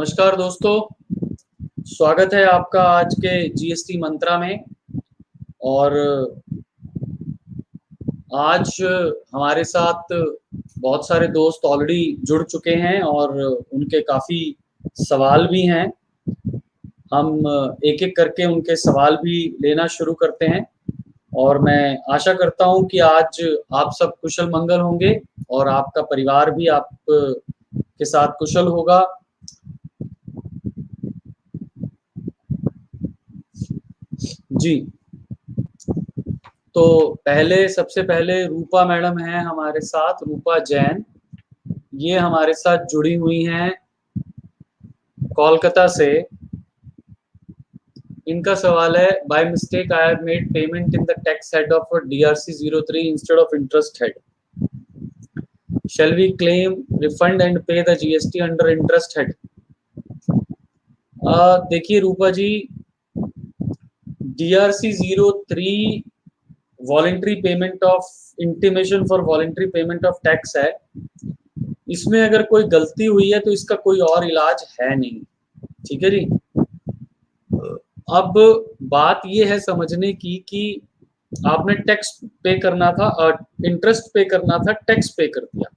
नमस्कार दोस्तों, स्वागत है आपका आज के जीएसटी मंत्रा में। और आज हमारे साथ बहुत सारे दोस्त ऑलरेडी जुड़ चुके हैं और उनके काफ़ी सवाल भी हैं। हम एक एक करके उनके सवाल भी लेना शुरू करते हैं और मैं आशा करता हूं कि आज आप सब कुशल मंगल होंगे और आपका परिवार भी आप के साथ कुशल होगा। जी, तो सबसे पहले रूपा मैडम हैं हमारे साथ, रूपा जैन। ये हमारे साथ जुड़ी हुई हैं कोलकाता से। इनका सवाल है, by mistake I have made payment in the tax head of DRC 03 instead of interest head. Shall we claim refund and pay the GST under interest head? देखिए Rupa ji, DRC 03 voluntary payment of intimation for voluntary payment of tax है। इसमें अगर कोई गलती हुई है तो इसका कोई और इलाज है नहीं। ठीक है जी। अब बात ये है समझने की कि आपने टैक्स पे करना था और इंटरेस्ट पे करना था, टैक्स पे कर दिया।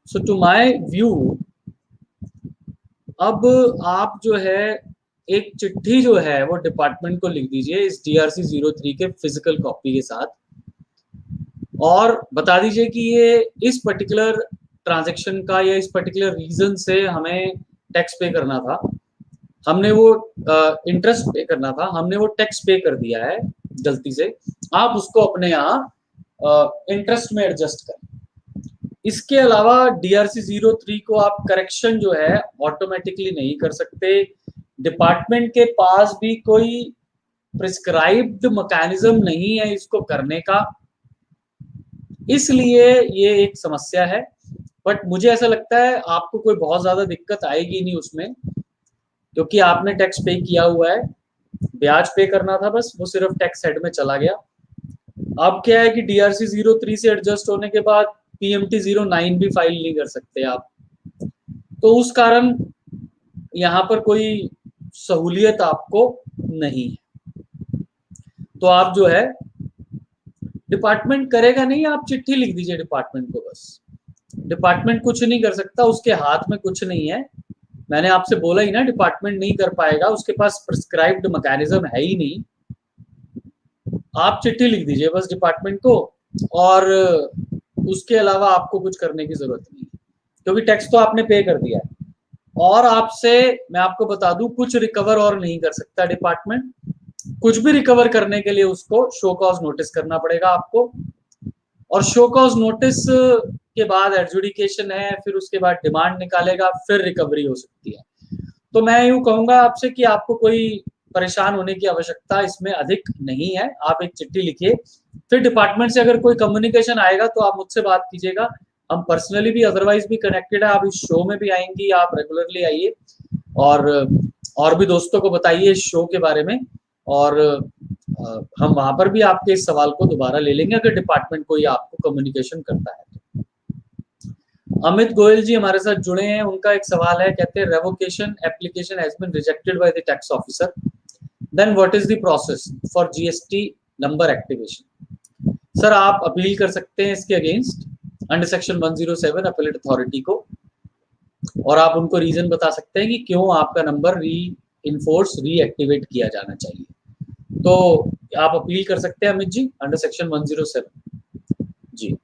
सो टू माय व्यू, अब आप जो है एक चिट्ठी जो है वो डिपार्टमेंट को लिख दीजिए इस DRC 03 के फिजिकल कॉपी के साथ और बता दीजिए कि ये इस पर्टिकुलर ट्रांजैक्शन का या इस पर्टिकुलर रीजन से हमें टैक्स पे करना था, हमने वो इंटरेस्ट पे करना था, हमने वो टैक्स पे कर दिया है गलती से। आप उसको अपने यहाँ इंटरेस्ट में एडजस्ट करें। इसके अलावा DRC 03 को आप करेक्शन जो है ऑटोमेटिकली नहीं कर सकते। डिपार्टमेंट के पास भी कोई प्रिस्क्राइब्ड मैकेनिज्म नहीं है इसको करने का, इसलिए ये एक समस्या है। बट मुझे ऐसा लगता है आपको कोई बहुत ज्यादा दिक्कत आएगी नहीं उसमें, क्योंकि आपने टैक्स पे किया हुआ है। ब्याज पे करना था, बस वो सिर्फ टैक्स हेड में चला गया। अब क्या है कि DRC 03 से एडजस्ट होने के बाद PMT 09 भी फाइल नहीं कर सकते आप, तो उस कारण यहाँ पर कोई सहूलियत आपको नहीं है। तो आप जो है डिपार्टमेंट करेगा नहीं, आप चिट्ठी लिख दीजिए डिपार्टमेंट को। बस डिपार्टमेंट कुछ नहीं कर सकता, उसके हाथ में कुछ नहीं है। मैंने आपसे बोला ही ना, डिपार्टमेंट नहीं कर पाएगा, उसके पास प्रिस्क्राइब्ड मैकेनिज्म है ही नहीं। आप चिट्ठी लिख दीजिए बस डिपार्टमेंट को, और उसके अलावा आपको कुछ करने की जरूरत नहीं है, क्योंकि टैक्स तो आपने पे कर दिया है। और आपसे मैं आपको बता दूं, कुछ रिकवर और नहीं कर सकता डिपार्टमेंट। कुछ भी रिकवर करने के लिए उसको शो कॉज नोटिस करना पड़ेगा आपको, और शो कॉज नोटिस के बाद एडजुडिकेशन है, फिर उसके बाद डिमांड निकालेगा, फिर रिकवरी हो सकती है। तो मैं यूं कहूंगा आपसे कि आपको कोई परेशान होने की आवश्यकता इसमें अधिक नहीं है। आप एक चिट्ठी लिखिए, फिर डिपार्टमेंट से अगर कोई कम्युनिकेशन आएगा तो आप मुझसे बात कीजिएगा। हम पर्सनली भी अदरवाइज भी कनेक्टेड है। आप इस शो में भी आएंगी, आप रेगुलरली आइए और भी दोस्तों को बताइए इस शो के बारे में, और हम वहां पर भी आपके इस सवाल को दोबारा ले लेंगे अगर डिपार्टमेंट कोई आपको कम्युनिकेशन करता है तो। अमित गोयल जी हमारे साथ जुड़े हैं, उनका एक सवाल है, कहते हैं revocation application has been rejected by the tax officer, then what is the process for GST number activation? Sir, आप अपील कर सकते हैं इसके against under section 107 appellate authority को, और आप उनको रीजन बता सकते हैं कि क्यों आपका नंबर रीएक्टिवेट किया जाना चाहिए। तो आप अपील कर सकते हैं अमित जी अंडर सेक्शन 107 जी।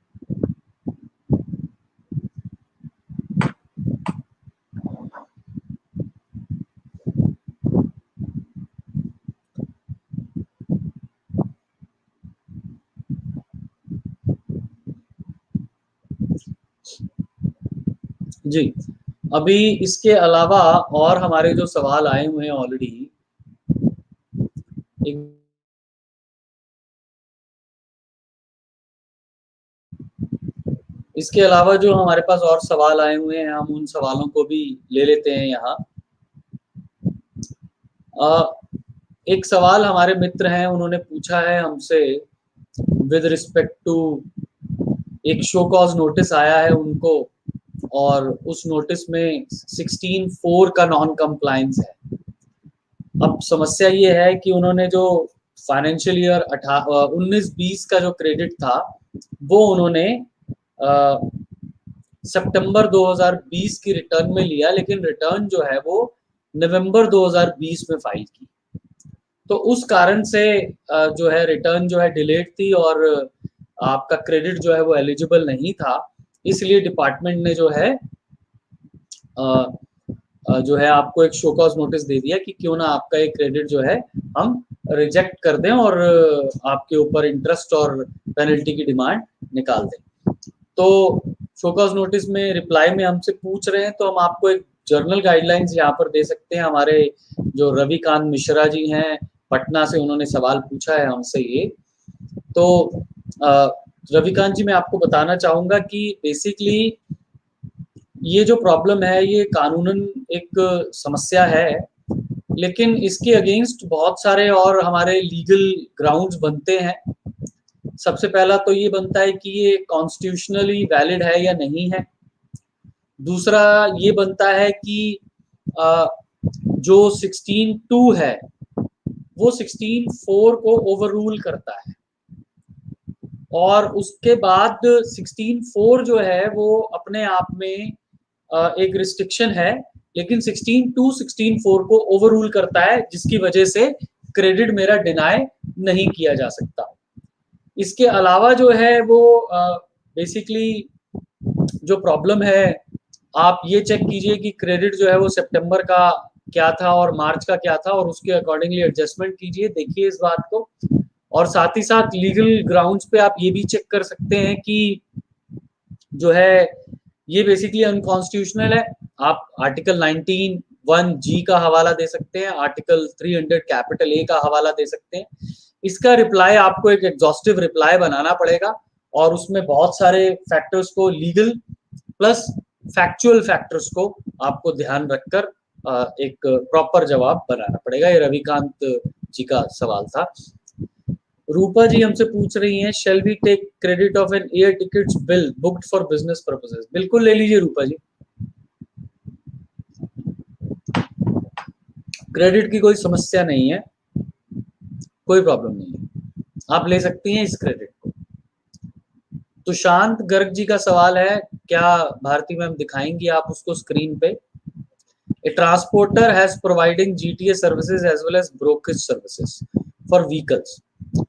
जी, अभी इसके अलावा और हमारे जो सवाल आए हुए हैं ऑलरेडी, इसके अलावा जो हमारे पास और सवाल आए हुए हैं, हम उन सवालों को भी ले लेते हैं यहाँ। एक सवाल हमारे मित्र हैं, उन्होंने पूछा है हमसे विद रिस्पेक्ट टू एक शो कॉज नोटिस आया है उनको और उस नोटिस में 16(4) का नॉन कंप्लायंस है। अब समस्या ये है कि उन्होंने जो फाइनेंशियल ईयर 19-20 का जो क्रेडिट था वो उन्होंने सितंबर 2020 की रिटर्न में लिया, लेकिन रिटर्न जो है वो नवंबर 2020 में फाइल की। तो उस कारण से जो है रिटर्न जो है डिलेड थी और आपका क्रेडिट जो है वो एलिजिबल नहीं था। इसलिए डिपार्टमेंट ने जो है आपको एक शो कॉज नोटिस दे दिया कि क्यों ना आपका एक क्रेडिट जो है हम रिजेक्ट कर दें और आपके ऊपर इंटरेस्ट और पेनल्टी की डिमांड निकाल दें। तो शो कॉज नोटिस में रिप्लाई में हमसे पूछ रहे हैं, तो हम आपको एक जर्नल गाइडलाइंस यहाँ पर दे सकते हैं। हमारे जो रविकांत मिश्रा जी हैं पटना से, उन्होंने सवाल पूछा है हमसे ये। तो रविकांत जी, मैं आपको बताना चाहूँगा कि बेसिकली ये जो प्रॉब्लम है ये कानूनन एक समस्या है, लेकिन इसके अगेंस्ट बहुत सारे और हमारे लीगल ग्राउंड्स बनते हैं। सबसे पहला तो ये बनता है कि ये कॉन्स्टिट्यूशनली वैलिड है या नहीं है। दूसरा ये बनता है कि जो 16(2) है वो 16(4) को ओवररूल करता है, और उसके बाद 16(4) जो है वो अपने आप में एक रिस्ट्रिक्शन है, लेकिन 16(2) 16(4) को ओवररूल करता है, जिसकी वजह से क्रेडिट मेरा डिनाई नहीं किया जा सकता। इसके अलावा जो है वो बेसिकली जो प्रॉब्लम है, आप ये चेक कीजिए कि क्रेडिट जो है वो सितंबर का क्या था और मार्च का क्या था, और उसके अकॉर्डिंगली एडजस्टमेंट कीजिए, देखिए इस बात को। और साथ ही साथ लीगल ग्राउंड्स पे आप ये भी चेक कर सकते हैं कि जो है ये बेसिकली अनकॉन्स्टिट्यूशनल है। आप आर्टिकल 19(1)(g) का हवाला दे सकते हैं, आर्टिकल 300(A) का हवाला दे सकते हैं। इसका रिप्लाई आपको एक एग्जॉस्टिव रिप्लाई बनाना पड़ेगा, और उसमें बहुत सारे फैक्टर्स को, लीगल प्लस फैक्चुअल फैक्टर्स को आपको ध्यान रखकर एक प्रॉपर जवाब बनाना पड़ेगा। ये रविकांत जी का सवाल था। रूपा जी हमसे पूछ रही हैं, shall we take credit of an air tickets bill booked for business purposes? बिल्कुल ले लीजिए रूपा जी, क्रेडिट की कोई समस्या नहीं है, कोई प्रॉब्लम नहीं है, आप ले सकती हैं इस क्रेडिट को। तुशांत गर्ग जी का सवाल है, क्या भारती मैम दिखाएंगी आप उसको स्क्रीन पे? A transporter has providing GTA services as well as brokerage services for vehicles.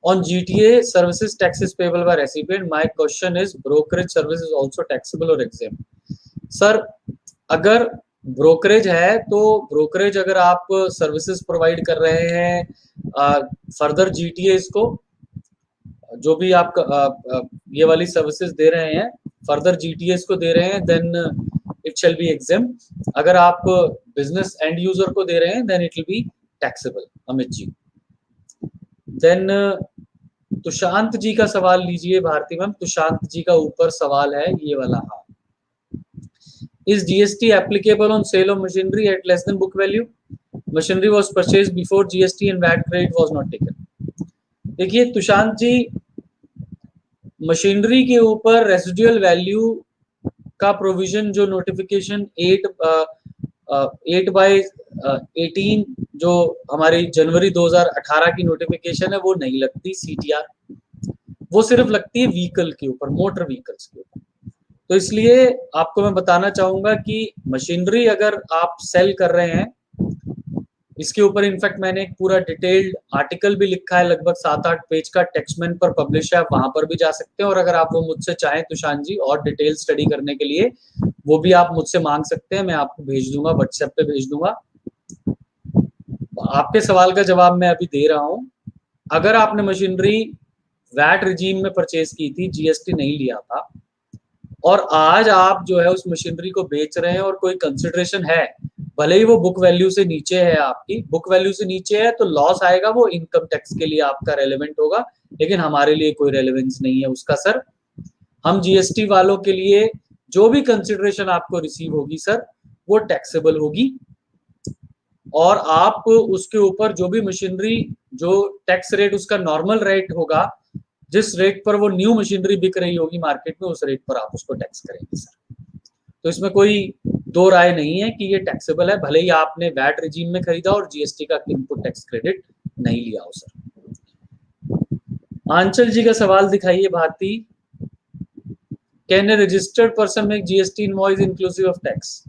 On GTA services, tax is payable by recipient. My question is, brokerage service is also taxable or exempt? Sir, अगर brokerage है तो brokerage अगर आप services provide कर रहे हैं further GTS को, जो भी आप ये वाली सर्विसेज दे रहे हैं फर्दर जीटीएस को दे रहे हैं, then it shall be exempt. अगर आप बिजनेस एंड यूजर को दे रहे हैं then it will be taxable. Amit ji, then Tushant ji का सवाल लीजिए भारती मैम। तुशांत जी का ऊपर सवाल है ये वाला, हाँ, is GST applicable on sale of machinery at less than book value? Machinery was purchased before GST and VAT credit was not taken. देखिए तुशांत जी, मशीनरी के ऊपर रेसिडुअल वैल्यू का प्रोविजन जो नोटिफिकेशन 8/18 जो हमारी जनवरी 2018 की नोटिफिकेशन है वो नहीं लगती सीटीआर, वो सिर्फ लगती है व्हीकल के ऊपर, मोटर व्हीकल्स के ऊपर। तो इसलिए आपको मैं बताना चाहूंगा कि मशीनरी अगर आप सेल कर रहे हैं, इसके ऊपर इनफैक्ट मैंने एक पूरा डिटेल्ड आर्टिकल भी लिखा है, लगभग 7-8 पेज का, टेक्सटमैन पर पब्लिश है, आप वहां पर भी जा सकते हैं। और अगर आप वो मुझसे चाहें तुषान जी और डिटेल स्टडी करने के लिए, वो भी आप मुझसे मांग सकते हैं, मैं आपको भेज दूंगा, व्हाट्सएप पे भेज दूंगा। आपके सवाल का जवाब मैं अभी दे रहा हूं। अगर आपने मशीनरी वैट रिजीम में परचेज की थी, जीएसटी नहीं लिया था, और आज आप जो है उस मशीनरी को बेच रहे हैं और कोई कंसिडरेशन है, भले ही वो बुक वैल्यू से नीचे है, आपकी बुक वैल्यू से नीचे है, तो लॉस आएगा, वो इनकम टैक्स के लिए आपका रेलेवेंट होगा, लेकिन हमारे लिए कोई रेलेवेंस नहीं है उसका सर। हम जीएसटी वालों के लिए जो भी कंसिडरेशन आपको रिसीव होगी सर, वो टैक्सेबल होगी, और आप उसके ऊपर जो भी मशीनरी, जो टैक्स रेट उसका नॉर्मल रेट होगा, जिस रेट पर वो न्यू मशीनरी बिक रही होगी मार्केट में, उस रेट पर आप उसको टैक्स करेंगे सर। तो इसमें कोई दो राय नहीं है कि ये टैक्सेबल है, भले ही आपने वैट रिजीम में खरीदा और जीएसटी का इनपुट टैक्स क्रेडिट नहीं लिया हो। सर आंचल जी का सवाल दिखाइए Bharti, can a registered person make GST invoice inclusive of tax?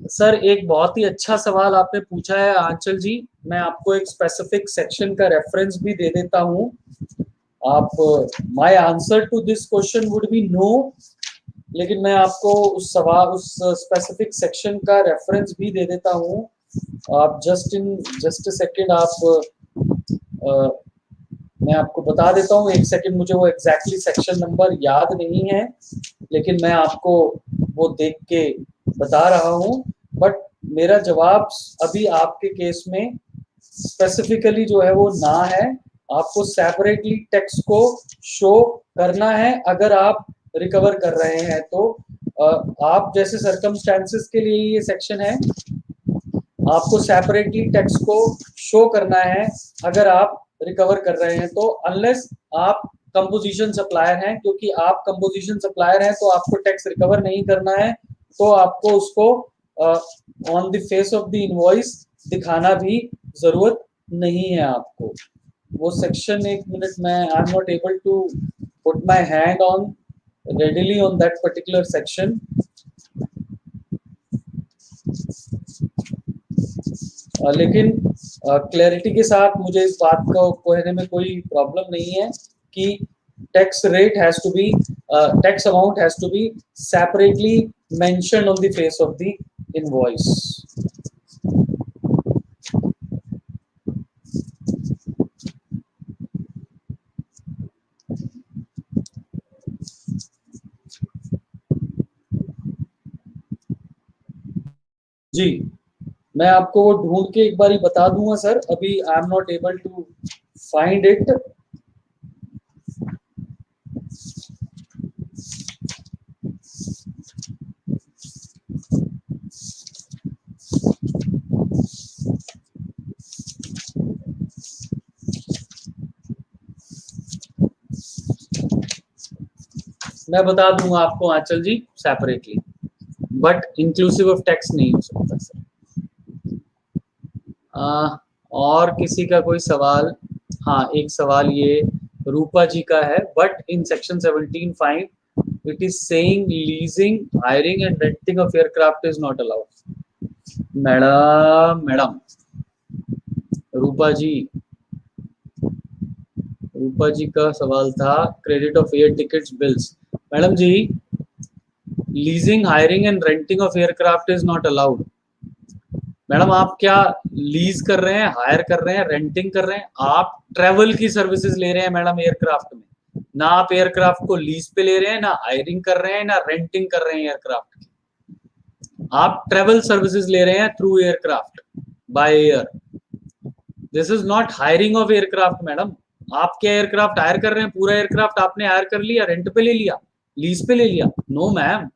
Sir एक बहुत ही अच्छा सवाल आपने पूछा है आंचल जी, मैं आपको एक स्पेसिफिक सेक्शन का रेफरेंस भी दे देता हूं। आप my answer to this question would be no, लेकिन मैं आपको उस सवाल उस स्पेसिफिक सेक्शन का रेफरेंस भी दे देता हूं। आप जस्ट अ सेकंड, मैं आपको बता देता हूँ, एक सेकंड, मुझे वो एग्जैक्टली सेक्शन नंबर याद नहीं है, लेकिन मैं आपको वो देख के बता रहा हूँ। बट मेरा जवाब अभी आपके केस में स्पेसिफिकली जो है वो ना है, आपको सेपरेटली टैक्स को शो करना है अगर आप रिकवर कर रहे हैं तो। आप जैसे सर्कमस्टेंसेस के लिए ये सेक्शन है, आपको सेपरेटली टैक्स को शो करना है अगर आप रिकवर कर रहे हैं तो, अनलेस आप कंपोजिशन सप्लायर हैं, क्योंकि आप कंपोजिशन सप्लायर हैं तो आपको टैक्स रिकवर नहीं करना है, तो आपको उसको on the face of the invoice दिखाना भी जरूरत नहीं है आपको। वो सेक्शन, एक मिनट, मैं I am not able to put my hand on readily on that particular section. लेकिन क्लैरिटी के साथ मुझे इस बात को कहने में कोई प्रॉब्लम नहीं है कि tax rate has to be, tax amount has to be separately mentioned on the face of the invoice. जी, मैं आपको वो ढूंढ के एक बारी बता दूंगा सर, अभी I am not able to find it. मैं बता दूंगा आपको Anchal ji separately, but inclusive of tax नहीं हो सकता सर। और किसी का कोई सवाल? हाँ, एक सवाल ये रूपा जी का है, but in section 17(5) it is saying leasing, hiring and renting of aircraft is not allowed. Madam Rupa ji का सवाल था credit of air tickets bills. Madam ji, leasing, hiring and renting of aircraft is not allowed. Madam आप क्या lease कर रहे हैं, higher कर रहे हैं, रेंटिंग कर रहे हैं? आप ट्रेवल की सर्विसेज ले रहे हैं मैडम एयरक्राफ्ट में, ना आप एयरक्राफ्ट को लीज पे ले रहे हैं, ना हायरिंग कर रहे हैं, ना रेंटिंग कर रहे हैं एयरक्राफ्ट की। आप ट्रेवल सर्विसेज ले रहे हैं through aircraft by air. This is not hiring of aircraft madam. आप क्या एयरक्राफ्ट हायर कर रहे हैं? पूरा एयरक्राफ्ट आपने हायर कर लिया, रेंट पे ले लिया, लीज पे ले लिया? No ma'am,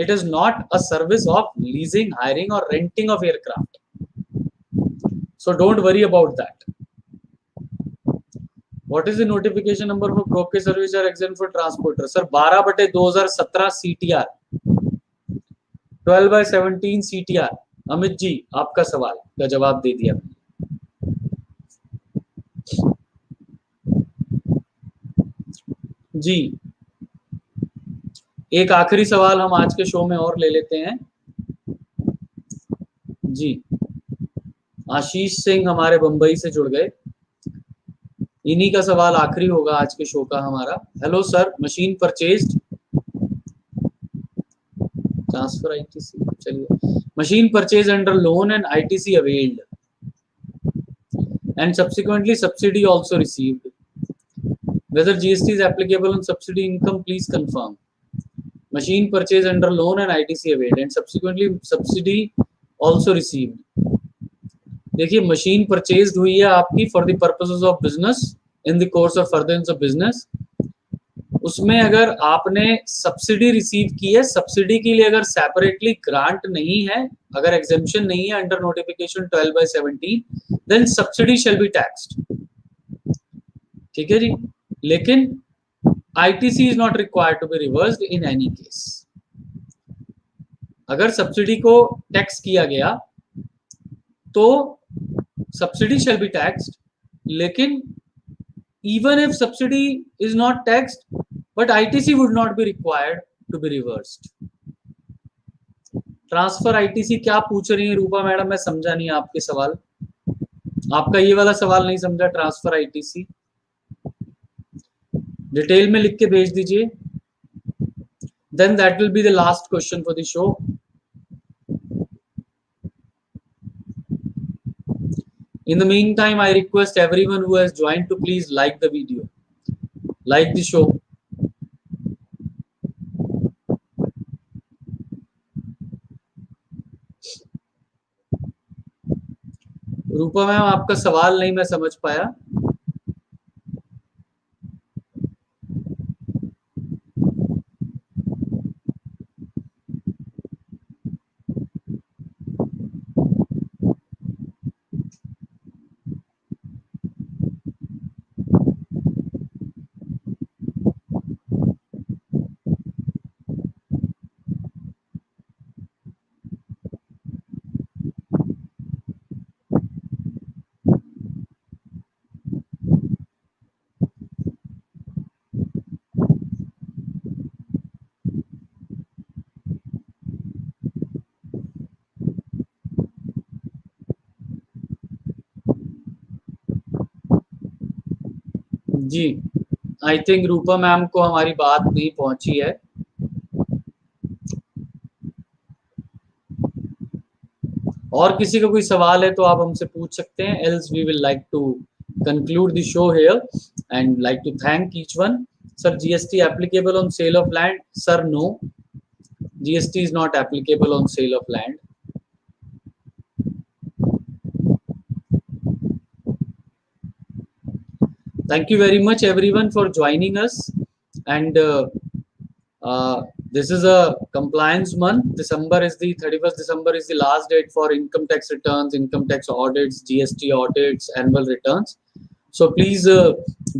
it is not a service of leasing, hiring or renting of aircraft, so don't worry about that. What is the notification number for brokerage service or exempt for transporter? sir 12/2017 CTR 12/17 CTR। Amit ji आपका सवाल का जवाब दे दिया। जी, एक आखिरी सवाल हम आज के शो में और ले लेते हैं। जी, आशीष सिंह हमारे बंबई से जुड़ गए, इन्हीं का सवाल आखिरी होगा आज के शो का हमारा। Hello sir, machine purchased, transfer ITC, चलिए, machine purchase under loan and ITC availed and subsequently subsidy also received. Whether GST is applicable on subsidy income, please confirm. Machine purchase under loan and ITC availed and subsequently subsidy also received. देखिए, machine purchase हुई है आपकी for the purposes of business, in the course of furtherance of business. उसमें अगर आपने subsidy receive की है, subsidy के लिए अगर सेपरेटली ग्रांट नहीं है, अगर एग्जेम्पशन नहीं है under notification 12/17, then subsidy shall be taxed. ठीक है जी, लेकिन ITC is not required to be reversed in any case. अगर सब्सिडी को टैक्स किया गया तो सब्सिडी शैल बी टैक्स्ड, लेकिन even if subsidy is not taxed, but ITC would not be required to be reversed. Transfer ITC क्या पूछ रही है रूपा मैडम, मैं समझा नहीं आपके सवाल, आपका ये वाला सवाल नहीं समझा। ट्रांसफर आईटीसी डिटेल में लिख के भेज दीजिए, then that will be the last question for the show. In the meantime, I request everyone who has joined to please like the video, like the show. Rupa ma'am, आपका सवाल नहीं मैं समझ पाया। जी, आई थिंक रूपा मैम को हमारी बात नहीं पहुंची है। और किसी का कोई सवाल है तो आप हमसे पूछ सकते हैं, else we will like to conclude the show here and like to thank each one. Sir, GST applicable on sale of land? Sir, no, GST is not applicable on sale of land. Thank you very much everyone for joining us, and this is a compliance month. December is the 31st December is the last date for income tax returns, income tax audits, GST audits, annual returns. So please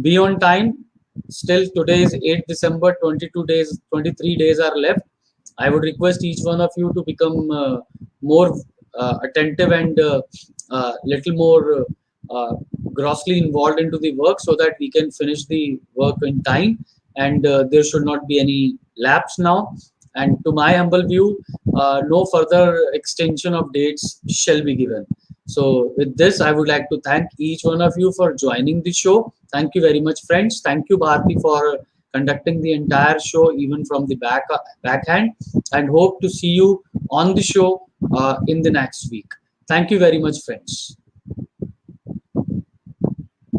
be on time. Still today is 8th December, 23 days are left. I would request each one of you to become more attentive and little more grossly involved into the work, so that we can finish the work in time, and there should not be any lapse now. And to my humble view, no further extension of dates shall be given. So with this, I would like to thank each one of you for joining the show. Thank you very much, friends. Thank you, Bharti, for conducting the entire show, even from the backhand, and hope to see you on the show in the next week. Thank you very much, friends.